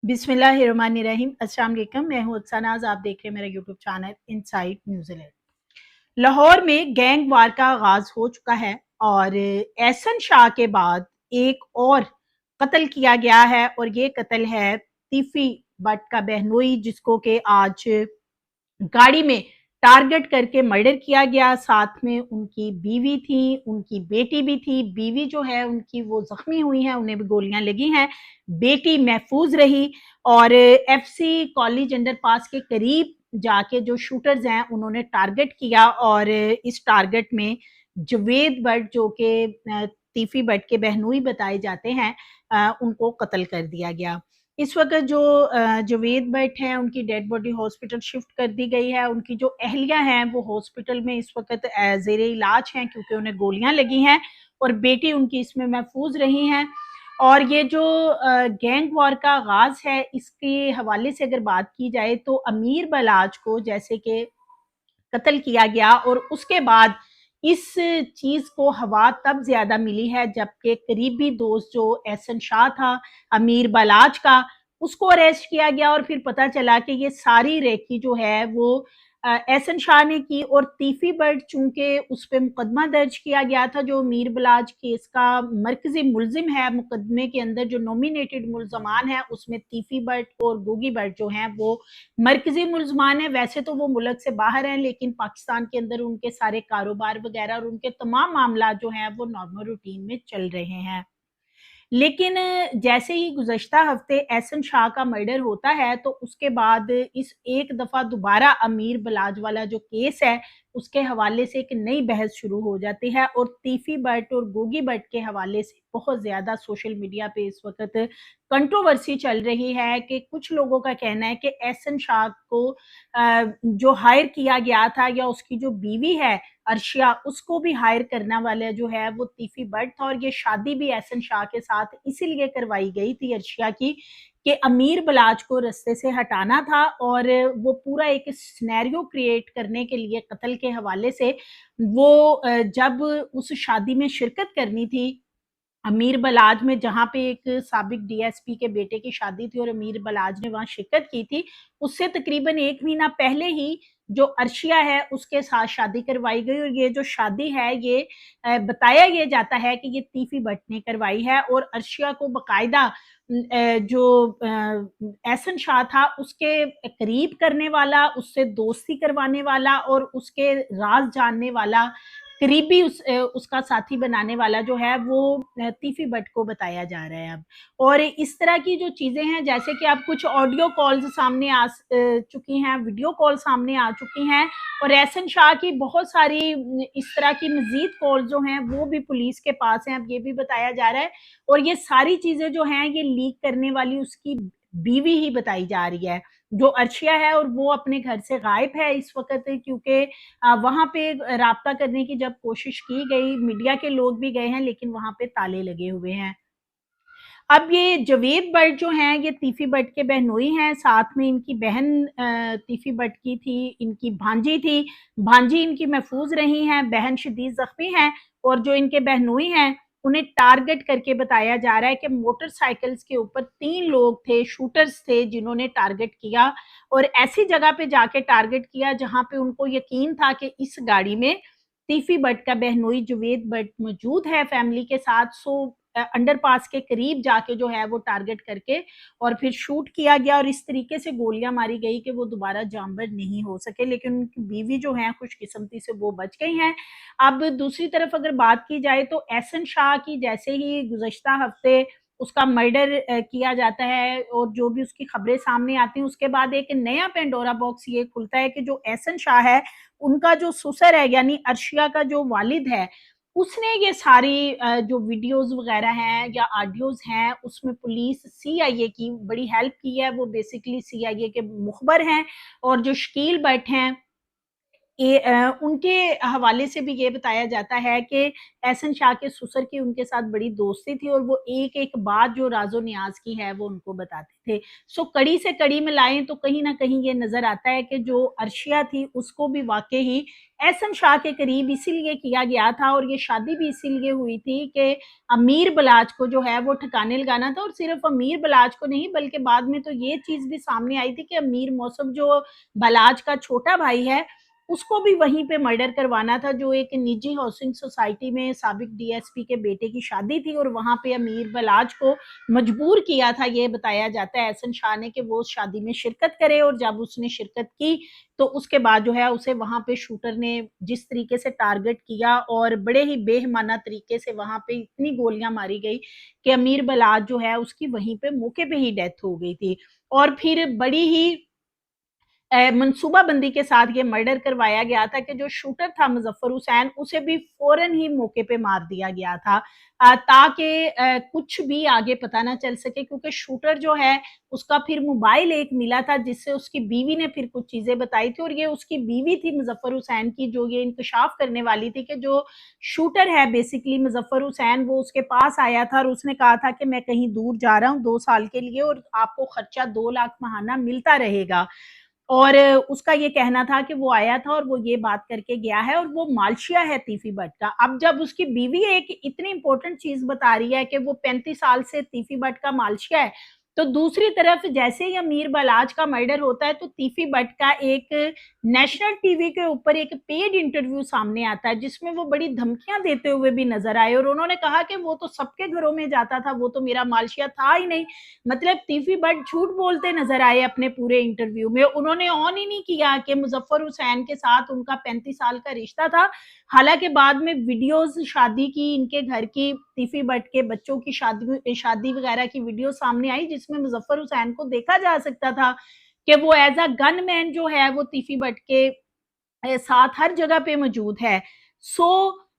बिस्मिल्लाहिर्रहमानिर्रहीम। अस्सलाम वालेकुम। मैं हूं उत्सानाज, आप देख रहे हैं मेरा YouTube channel inside New Zealand. Lahore में गैंग वार का आगाज हो चुका है और एहसन शाह के बाद एक और कत्ल किया गया है और ये कत्ल है तीफी भट्ट का बहनोई, जिसको के आज गाड़ी में टारगेट करके मर्डर किया गया। साथ में उनकी बीवी थी, उनकी बेटी भी थी। बीवी जो है उनकी वो जख्मी हुई है, उन्हें भी गोलियां लगी हैं। बेटी महफूज रही और एफसी कॉलेज अंडरपास के करीब जाके जो शूटर्स हैं उन्होंने टारगेट किया और इस टारगेट में जवेद भट्ट, जो कि तीफी भट्ट के बहनोई बताए जाते हैं, उनको कत्ल कर दिया गया। इस वक्त जो जवेद भट्ट हैं उनकी डेड बॉडी हॉस्पिटल शिफ्ट कर दी गई है। उनकी जो अहलिया हैं वो हॉस्पिटल में इस वक्त जेर इलाज हैं क्योंकि उन्हें गोलियां लगी हैं और बेटी उनकी इसमें महफूज रही हैं। और ये जो गैंग वॉर का आगाज है, इसके हवाले से अगर बात की जाए तो अमीर बलाज को जैसे कि कत्ल किया गया और उसके बाद इस चीज को हवा तब ज्यादा मिली है जबकि करीबी दोस्त जो एहसन शाह था, अमीर बलाज का, उसको अरेस्ट किया गया और फिर पता चला कि ये सारी रेकी जो है वो एहसन शाह ने की। और तीफी भट्ट, चूंकि उस पर मुकदमा दर्ज किया गया था, जो अमीर बलाज केस का मरकजी मुलजिम है, मुकदमे के अंदर जो नॉमिनेटेड मुलजमान है उसमें तीफी भट्ट और गोगी भट्ट जो हैं वो मरकजी मुलजमान है। वैसे तो वो मुल्क से बाहर हैं लेकिन पाकिस्तान के अंदर उनके सारे कारोबार वगैरह और उनके तमाम मामला जो हैं वो नॉर्मल रूटीन में चल रहे हैं। लेकिन जैसे ही गुज़श्ता हफ्ते एहसन शाह का मर्डर होता है तो उसके बाद इस एक दफ़ा दोबारा अमीर बलाज वाला जो केस है उसके हवाले से एक नई बहस शुरू हो जाती है और तीफी भट्ट और गोगी भट्ट के हवाले से बहुत ज़्यादा सोशल मीडिया पे इस वक्त कंट्रोवर्सी चल रही है कि कुछ लोगों का कहना है कि एहसन शाह को जो हायर किया गया था या उसकी जो बीवी है अर्शिया, उसको भी हायर करने वाला जो है वो तीफी भट्ट था। और ये शादी भी एहसन शाह के साथ इसीलिए करवाई गई थी अर्शिया की कि अमीर बलाज को रास्ते से हटाना था और वो पूरा एक सिनेरियो क्रिएट करने के लिए कत्ल के हवाले से वो जब उस शादी में शिरकत करनी थी अमीर बलाज में, जहाँ पे एक साबिक डीएसपी के बेटे की शादी थी और अमीर बलाज ने वहां शिरकत की थी, उससे तकरीबन 1 महीना पहले ही जो अर्शिया है उसके साथ शादी करवाई गई। और ये जो शादी है ये बताया ये जाता है कि ये तीफी भट्ट ने करवाई है और अर्शिया को बकायदा जो एहसन शाह था उसके करीब करने वाला, उससे दोस्ती करवाने वाला और उसके राज जानने वाला, करीबी उसका साथी बनाने वाला जो है वो तीफी भट्ट को बताया जा रहा है अब। और इस तरह की जो चीजें हैं, जैसे कि अब कुछ ऑडियो कॉल्स सामने आ चुकी हैं, वीडियो कॉल सामने आ चुकी हैं और एहसन शाह की बहुत सारी इस तरह की मजीद कॉल जो हैं वो भी पुलिस के पास हैं, अब ये भी बताया जा रहा है। और ये सारी चीजें जो हैं ये लीक करने वाली उसकी बीवी ही बताई जा रही है जो अर्शिया है, और वो अपने घर से गायब है इस वक्त क्योंकि वहां पे राब्ता करने की जब कोशिश की गई, मीडिया के लोग भी गए हैं लेकिन वहां पे ताले लगे हुए हैं। अब ये जवेद भट्ट जो हैं ये तीफी भट्ट के बहनोई हैं, साथ में इनकी बहन तीफी भट्ट की थी, इनकी भांजी थी। भांजी इनकी महफूज रही हैं, बहन शदीद जख्मी हैं। और जो इनके बहनोई हैं उन्हें टारगेट करके बताया जा रहा है कि मोटरसाइकिल्स के ऊपर 3 लोग थे, शूटर्स थे, जिन्होंने टारगेट किया और ऐसी जगह पे जाके टारगेट किया जहां पे उनको यकीन था कि इस गाड़ी में तीफी भट्ट का बहनोई जवेद भट्ट मौजूद है फैमिली के साथ। सो अंडरपास के करीब जाके जो है वो टारगेट करके और फिर शूट किया गया और इस तरीके से गोलियां मारी गई कि वो दोबारा जानवर नहीं हो सके, लेकिन उनकी बीवी जो है खुशकिस्मती से वो बच गई हैं। अब दूसरी तरफ अगर बात की जाए तो एहसन शाह की जैसे ही गुज़श्ता हफ्ते उसका मर्डर किया जाता है और जो भी उसकी खबरें सामने आती हैं उसके बाद एक नया पेंडोरा बॉक्स ये खुलता है कि जो एहसन शाह है उनका जो ससुर है यानी अर्शिया का जो वालिद है, उसने ये सारी जो वीडियोस वगैरह हैं या ऑडियोज हैं उसमें पुलिस सीआईए की बड़ी हेल्प की है। वो बेसिकली सीआईए के मुखबर हैं और जो शकील भट्ट हैं उनके हवाले से भी ये बताया जाता है कि एहसन शाह के ससुर की उनके साथ बड़ी दोस्ती थी और वो एक-एक बात जो राज़ो नियाज़ की है वो उनको बताते थे। सो कड़ी से कड़ी मिलाएँ तो कहीं न कहीं ये नज़र आता है कि जो अर्शिया थी उसको भी वाक़ई ही एहसन शाह के करीब इसीलिए किया गया था और ये शादी भी इसीलिए हुई थी कि अमीर बलाच को जो है वो ठिकाने लगाना था और सिर्फ़ अमीर बलाच को नहीं बल्कि बाद में तो ये चीज़ भी सामने आई थी कि अमीर मौसम जो बलाच का छोटा भाई है उसको भी वहीं पे मर्डर करवाना था, जो एक निजी हाउसिंग सोसाइटी में साबिक डीएसपी के बेटे की शादी थी और वहाँ पे अमीर बलाच को मजबूर किया था, ये बताया जाता है एहसन शाह ने कि वो उस शादी में शिरकत करे और जब उसने शिरकत की, तो उसके बाद जो है उसे वहाँ पे शूटर ने जिस तरीके से टारगेट किया और बड़े ही बेईमाना तरीके से वहाँ पे इतनी गोलियाँ मारी गई कि अमीर बलाच जो है उसकी वहीं पे मौके पे ही डेथ हो गई थी। और फिर बड़ी ही मनसूबाबंदी के साथ ये मर्डर करवाया गया था कि जो शूटर था मुजफ्फर हुसैन उसे भी फौरन ही मौके पे मार दिया गया था ताकि कुछ भी आगे पता ना चल सके क्योंकि शूटर जो है उसका फिर मोबाइल एक मिला था जिससे उसकी बीवी ने फिर कुछ चीजें बताई थी और ये उसकी बीवी थी मुजफ्फर हुसैन की जो ये इंकशाफ करने वाली थी कि जो शूटर है बेसिकली मुजफ्फर हुसैन वो उसके पास आया था और उसने कहा था कि मैं कहीं दूर जा रहा हूँ 2 साल के लिए और आपको खर्चा 2 लाख महाना मिलता रहेगा और उसका ये कहना था कि वो आया था और वो ये बात करके गया है और वो मालशिया है तीफी भट्ट का। अब जब उसकी बीवी एक इतनी इंपॉर्टेंट चीज बता रही है कि वो 35 साल से तीफी भट्ट का मालशिया है, तो दूसरी तरफ जैसे ही अमीर बलाच का मर्डर होता है तो तीफी भट्ट का एक नेशनल टीवी के ऊपर एक पेड इंटरव्यू सामने आता है जिसमें वो बड़ी धमकियां देते हुए भी नजर आए और उन्होंने कहा कि वो तो सबके घरों में जाता था, वो तो मेरा मालशिया था ही नहीं। मतलब तीफी भट्ट झूठ बोलते नजर आए अपने पूरे इंटरव्यू में। उन्होंने ऑन ही नहीं किया कि मुजफ्फर हुसैन के साथ उनका 35 साल का रिश्ता था। हालांकि बाद में वीडियोस शादी की इनके घर की तीफी भट्ट के बच्चों की शादी शादी वगैरह की वीडियो सामने आई जिसमें मुजफ्फर हुसैन को देखा जा सकता था कि वो एज अ गन मैन जो है वो तीफी भट्ट के साथ हर जगह पे मौजूद है। सो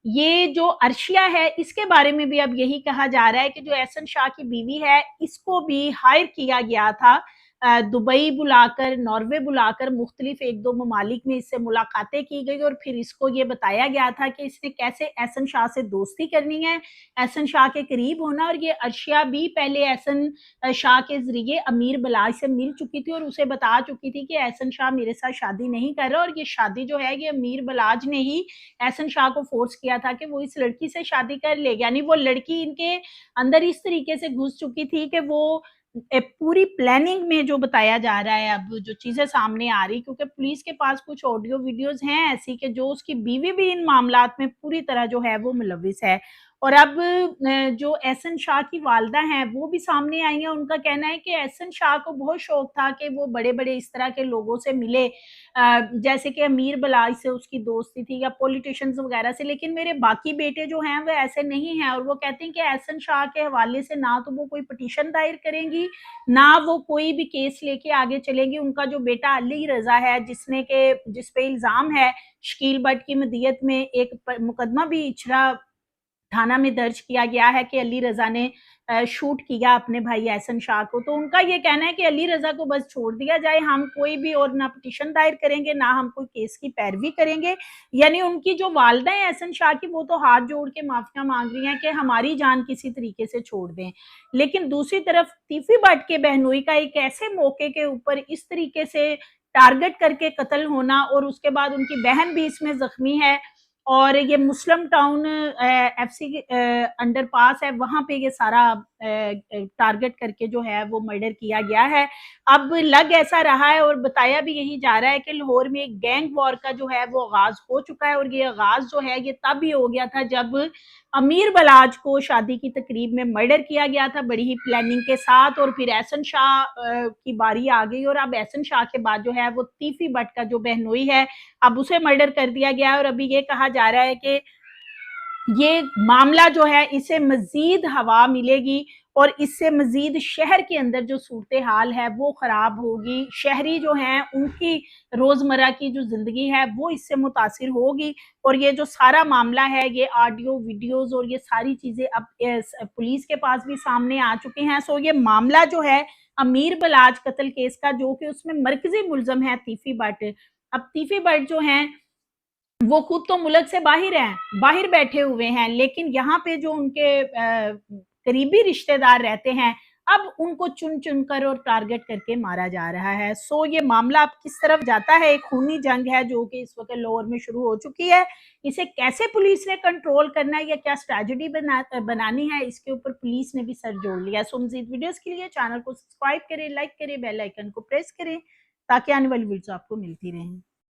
ये जो अर्शिया है इसके बारे में भी अब यही कहा जा रहा है कि जो एहसन शाह की बीवी है इसको भी हायर किया गया था दुबई बुलाकर नॉर्वे बुलाकर मुख्तलिफ एक दो ममालिक में इससे मुलाकातें की गई और फिर इसको ये बताया गया था कि इसने कैसे एहसन शाह से दोस्ती करनी है, एहसन शाह के करीब होना और ये अर्शिया भी पहले एहसन शाह के जरिए अमीर बलाच से मिल चुकी थी और उसे बता चुकी थी कि एहसन शाह मेरे साथ शादी नहीं कर रहा और ये शादी जो है ये अमीर बलाच ने ही एहसन शाह को फोर्स किया था कि वो इस लड़की से शादी कर ले, यानी वो लड़की इनके अंदर इस तरीके से घुस चुकी थी कि वो पूरी प्लानिंग में जो बताया जा रहा है अब जो चीजें सामने आ रही क्योंकि पुलिस के पास कुछ ऑडियो वीडियोस हैं ऐसी कि जो उसकी बीवी भी इन मामलात में पूरी तरह जो है वो मुलविस है। और अब जो एहसन शाह की वालदा हैं वो भी सामने आई हैं, उनका कहना है कि एहसन शाह को बहुत शौक था कि वो बड़े बड़े इस तरह के लोगों से मिले जैसे कि अमीर बलाच से उसकी दोस्ती थी या पॉलिटिशियंस वगैरह से, लेकिन मेरे बाकी बेटे जो हैं वो ऐसे नहीं हैं और वो कहते हैं कि एहसन शाह के हवाले से ना तो वो कोई पटिशन दायर करेंगी ना वो कोई भी केस लेके आगे चलेंगी। उनका जो बेटा अली रजा है जिस पे इल्जाम है शकील भट्ट की मदियत में एक मुकदमा भी इछरा थाना में दर्ज किया गया है कि अली रजा ने शूट किया अपने भाई एहसन शाह को, तो उनका ये कहना है कि अली रजा को बस छोड़ दिया जाए, हम कोई भी और ना पिटीशन दायर करेंगे ना हम कोई केस की पैरवी करेंगे। यानी उनकी जो वालदा है एहसन शाह की वो तो हाथ जोड़ के माफिया मांग रही हैं कि हमारी जान किसी तरीके से छोड़ दें, लेकिन दूसरी तरफ तीफी भट्ट के बहनोई का एक ऐसे मौके के ऊपर इस तरीके से टारगेट करके कत्ल होना और उसके बाद उनकी बहन भी इसमें जख्मी है और ये मुस्लिम टाउन एफसी अंडरपास है वहां पे ये सारा टारगेट करके जो है वो मर्डर किया गया है। अब लग ऐसा रहा है और बताया भी यही जा रहा है कि लाहौर में एक गैंग वॉर का जो है वो आगाज हो चुका है और ये आगाज जो है ये तब ही हो गया था जब अमीर बलाज को शादी की तकरीब में मर्डर किया गया था बड़ी ही प्लानिंग के साथ और फिर एहसन शाह की बारी आ गई और अब एहसन शाह के बाद जो है वो तीफी भट्ट का जो बहनोई है अब उसे मर्डर कर दिया गया और अभी ये कहा जा रहा है कि ये मामला जो है इसे मजीद हवा मिलेगी और इससे मजीद शहर के अंदर जो सूरत हाल है वो खराब होगी, शहरी जो हैं उनकी रोजमर्रा की जो जिंदगी है वो इससे मुतासिर होगी और ये जो सारा मामला है ये ऑडियो वीडियोस और ये सारी चीजें अब पुलिस के पास भी सामने आ चुकी हैं। सो ये मामला जो है अमीर बलाज कत्ल केस का जो कि उसमें मरकजी मुलजम है तीफी भट्ट, अब तीफी भट्ट जो है वो खुद तो मुल्क से बाहर हैं, बाहर बैठे हुए हैं, लेकिन यहाँ पे जो उनके करीबी रिश्तेदार रहते हैं, अब उनको चुन चुन कर और टारगेट करके मारा जा रहा है। सो ये मामला अब किस तरफ जाता है, एक खूनी जंग है जो कि इस वक्त लाहौर में शुरू हो चुकी है। इसे कैसे पुलिस ने कंट्रोल करना है या क्या स्ट्रेटजी बनानी है, इसके ऊपर पुलिस ने भी सर जोड़ लिया। सो मजीद वीडियोस के लिए चैनल को सब्सक्राइब करें, लाइक करें, बेल आइकन को प्रेस करें ताकि आने वाली वीडियो आपको मिलती रहें।